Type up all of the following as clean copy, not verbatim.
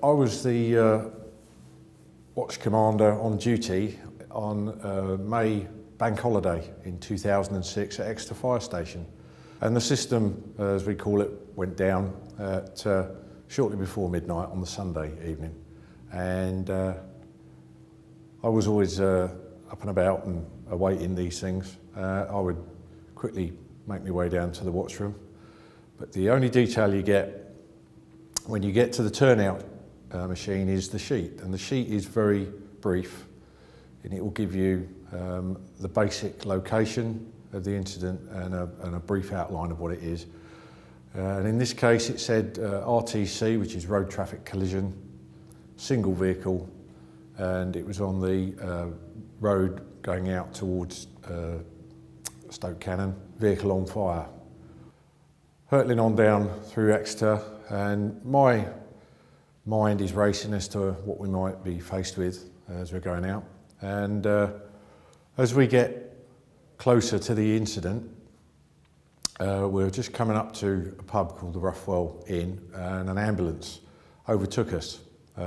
I was the watch commander on duty on May bank holiday in 2006 at Exeter Fire Station. And the system, as we call it, went down at shortly before midnight on the Sunday evening. And I was always up and about and awaiting these things. I would quickly make my way down to the watchroom. But the only detail you get when you get to the turnout machine is the sheet. And the sheet is very brief, and it will give you the basic location of the incident and a brief outline of what it is. And in this case it said RTC, which is road traffic collision, single vehicle, and it was on the road going out towards Stoke Cannon, vehicle on fire. Hurtling on down through Exeter, and my mind is racing as to what we might be faced with as we're going out. And as we get closer to the incident, we're just coming up to a pub called the Roughwell Inn, and an ambulance overtook us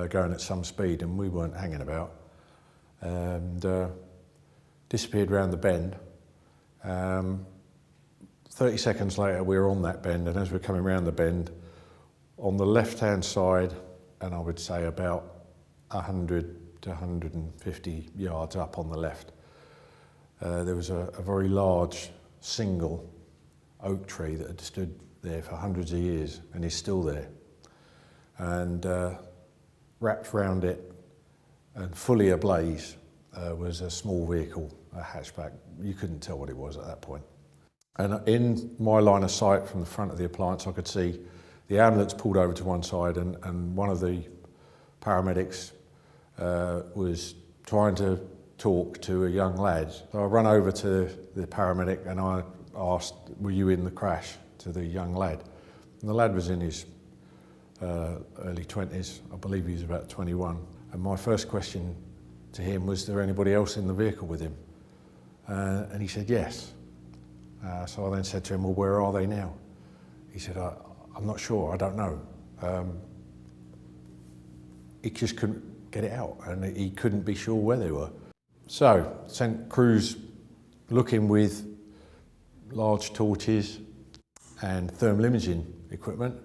going at some speed, and we weren't hanging about, and disappeared round the bend. 30 seconds later we were on that bend, and as we're coming round the bend, on the left hand side, and I would say about 100 to 150 yards up on the left, there was a very large single oak tree that had stood there for hundreds of years and is still there. And wrapped around it and fully ablaze was a small vehicle, a hatchback. You couldn't tell what it was at that point. And in my line of sight from the front of the appliance, I could see the ambulance pulled over to one side, and one of the paramedics was trying to talk to a young lad. So I ran over to the paramedic and I asked, were you in the crash, to the young lad? And the lad was in his early 20s, I believe he was about 21. And my first question to him was, there anybody else in the vehicle with him? And he said yes. So I then said to him, well, where are they now? He said, I'm not sure, I don't know. He just couldn't get it out, and he couldn't be sure where they were. So sent crews looking with large torches and thermal imaging equipment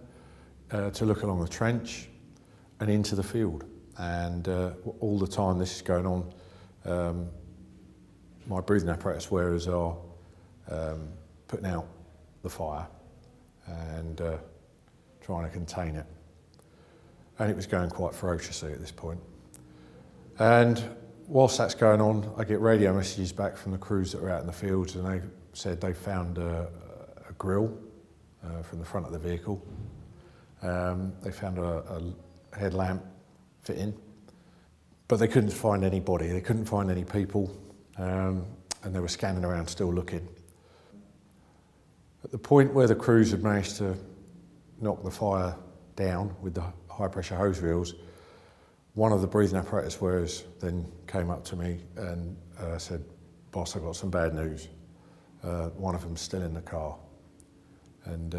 to look along the trench and into the field. And all the time this is going on, my breathing apparatus wearers are putting out the fire and trying to contain it. And it was going quite ferociously at this point. And whilst that's going on, I get radio messages back from the crews that are out in the fields, and they said they found a grill from the front of the vehicle. They found a headlamp fitting, but they couldn't find anybody. They couldn't find any people, and they were scanning around still looking. At the point where the crews had managed to knock the fire down with the high pressure hose reels, one of the breathing apparatus wearers then came up to me and said, boss, I've got some bad news. One of them's still in the car. And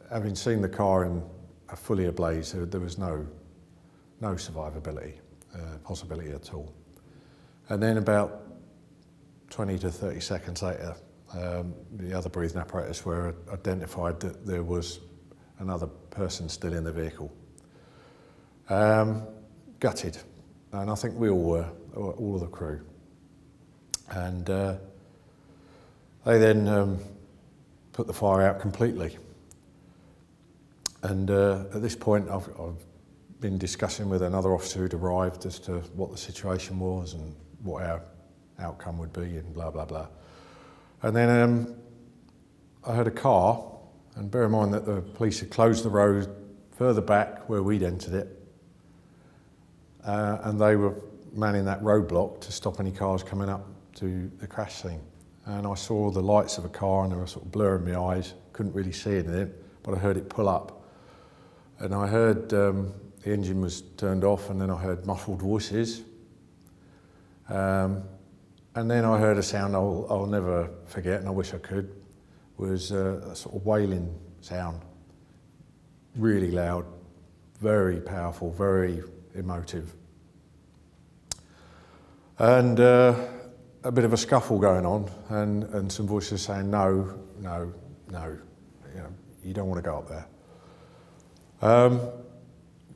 having seen the car in a fully ablaze, there was no survivability possibility at all. And then about 20 to 30 seconds later, the other breathing apparatus wearer identified that there was another person still in the vehicle. Gutted, and I think we all were, all of the crew. And they then put the fire out completely. And at this point I've been discussing with another officer who'd arrived as to what the situation was and what our outcome would be and blah, blah, blah. And then I heard a car, and bear in mind that the police had closed the road further back where we'd entered it, and they were manning that roadblock to stop any cars coming up to the crash scene. And I saw the lights of a car, and they were sort of blurring my eyes, couldn't really see anything, but I heard it pull up. And I heard the engine was turned off, and then I heard muffled voices. And then I heard a sound I'll never forget, and I wish I could, was a sort of wailing sound, really loud, very powerful, very emotive. And a bit of a scuffle going on, and some voices saying, no, no, no, you don't want to go up there.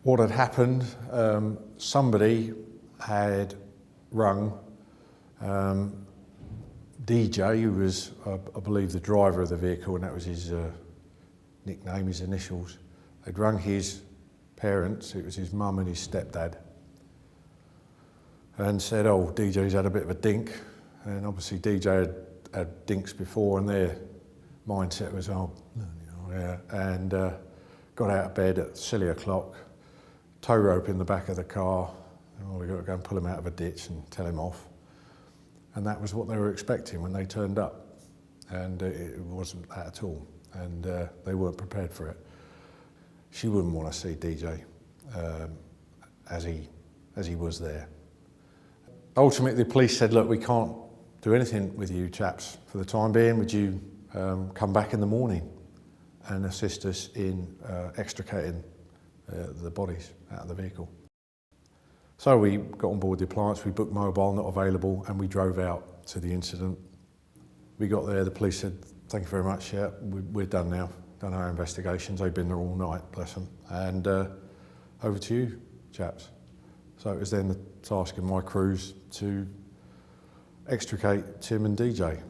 What had happened, somebody had rung DJ, who was, I believe, the driver of the vehicle, and that was his nickname, his initials. They'd rung his parents, it was his mum and his stepdad, and said, oh, DJ's had a bit of a dink. And obviously DJ had dinks before, and their mindset was, oh, yeah. And got out of bed at silly o'clock, tow rope in the back of the car, and we've got to go and pull him out of a ditch and tell him off. And that was what they were expecting when they turned up. And it wasn't that at all. And they weren't prepared for it. She wouldn't want to see DJ as he was there. Ultimately, the police said, look, we can't do anything with you chaps for the time being. Would you come back in the morning and assist us in extricating the bodies out of the vehicle? So we got on board the appliance, we booked mobile, not available, and we drove out to the incident. We got there, the police said, thank you very much, yeah, we're done now. Done our investigations, they've been there all night, bless them. And over to you, chaps. So it was then the task of my crews to extricate Tim and DJ.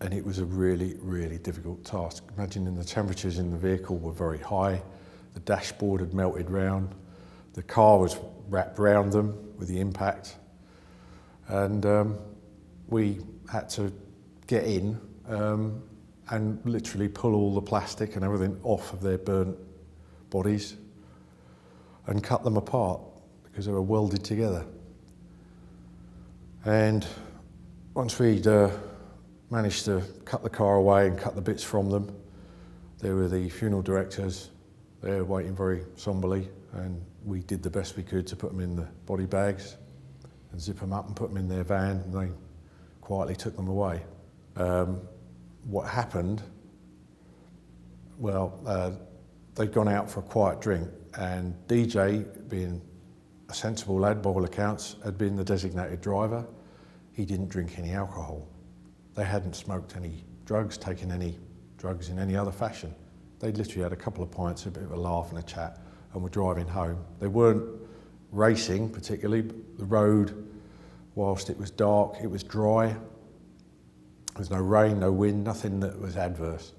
And it was a really, really difficult task. Imagining the temperatures in the vehicle were very high, the dashboard had melted round, the car was wrapped round them with the impact, and we had to get in and literally pull all the plastic and everything off of their burnt bodies and cut them apart because they were welded together. And once we'd managed to cut the car away and cut the bits from them, there were the funeral directors there waiting very somberly, and we did the best we could to put them in the body bags and zip them up and put them in their van, and they quietly took them away. What happened, well, they'd gone out for a quiet drink, and DJ, being a sensible lad by all accounts, had been the designated driver. He didn't drink any alcohol. They hadn't smoked any drugs, taken any drugs in any other fashion. They'd literally had a couple of pints, a bit of a laugh and a chat, and were driving home. They weren't racing particularly. The road, whilst it was dark, it was dry. There was no rain, no wind, nothing that was adverse.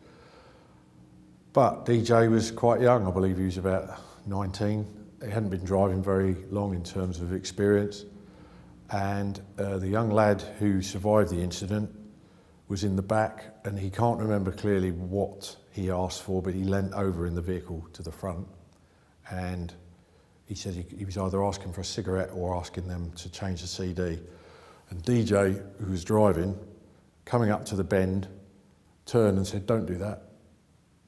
But DJ was quite young. I believe he was about 19. He hadn't been driving very long in terms of experience. And the young lad who survived the incident was in the back, and he can't remember clearly what he asked for, but he leant over in the vehicle to the front, and he said he was either asking for a cigarette or asking them to change the CD. And DJ, who was driving, coming up to the bend, turned and said, don't do that.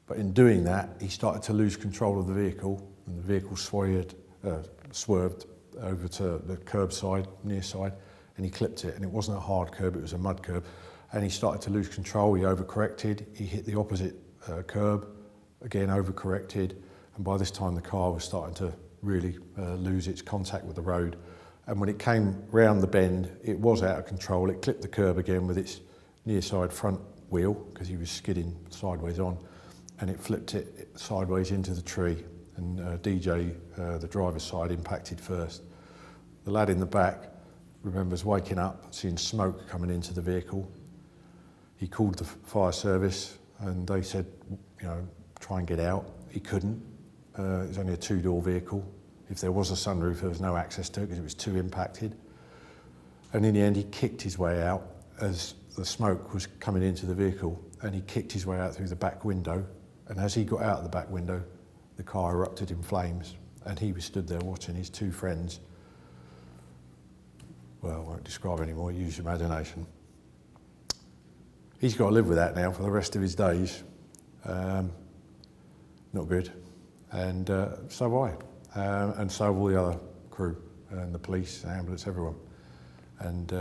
But in doing that, he started to lose control of the vehicle, and the vehicle swerved over to the curb side, near side, and he clipped it. And it wasn't a hard curb, it was a mud curb. And he started to lose control, he overcorrected, he hit the opposite curb, again overcorrected, and by this time the car was starting to really lose its contact with the road. And when it came round the bend, it was out of control. It clipped the curb again with its near side front wheel, because he was skidding sideways on, and it flipped it sideways into the tree, and DJ, the driver's side, impacted first. The lad in the back remembers waking up, seeing smoke coming into the vehicle. He called the fire service, and they said, try and get out. He couldn't. It was only a two-door vehicle. If there was a sunroof, there was no access to it because it was too impacted. And in the end, he kicked his way out as the smoke was coming into the vehicle, and he kicked his way out through the back window. And as he got out of the back window, the car erupted in flames, and he was stood there watching his two friends. Well, I won't describe anymore, use your imagination. He's got to live with that now for the rest of his days. Not good. And so have I. And so have all the other crew, and the police, the ambulance, everyone. And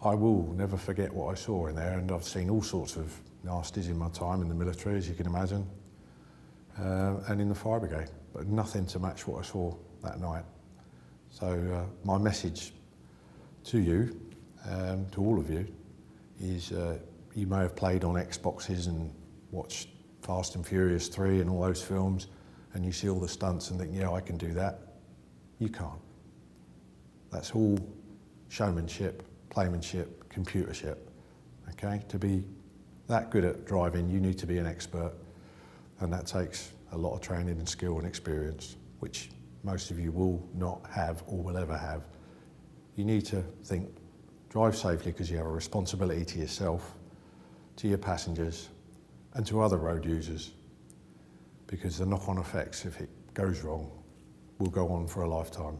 I will never forget what I saw in there, and I've seen all sorts of nasties in my time in the military, as you can imagine. and in the fire brigade, but nothing to match what I saw that night. So my message to you, to all of you, is you may have played on Xboxes and watched Fast and Furious 3 and all those films, and you see all the stunts and think, yeah, I can do that. You can't. That's all showmanship, playmanship, computership. Okay? To be that good at driving, you need to be an expert, and that takes a lot of training and skill and experience, which most of you will not have or will ever have. You need to think, drive safely because you have a responsibility to yourself, to your passengers, and to other road users, because the knock-on effects, if it goes wrong, will go on for a lifetime.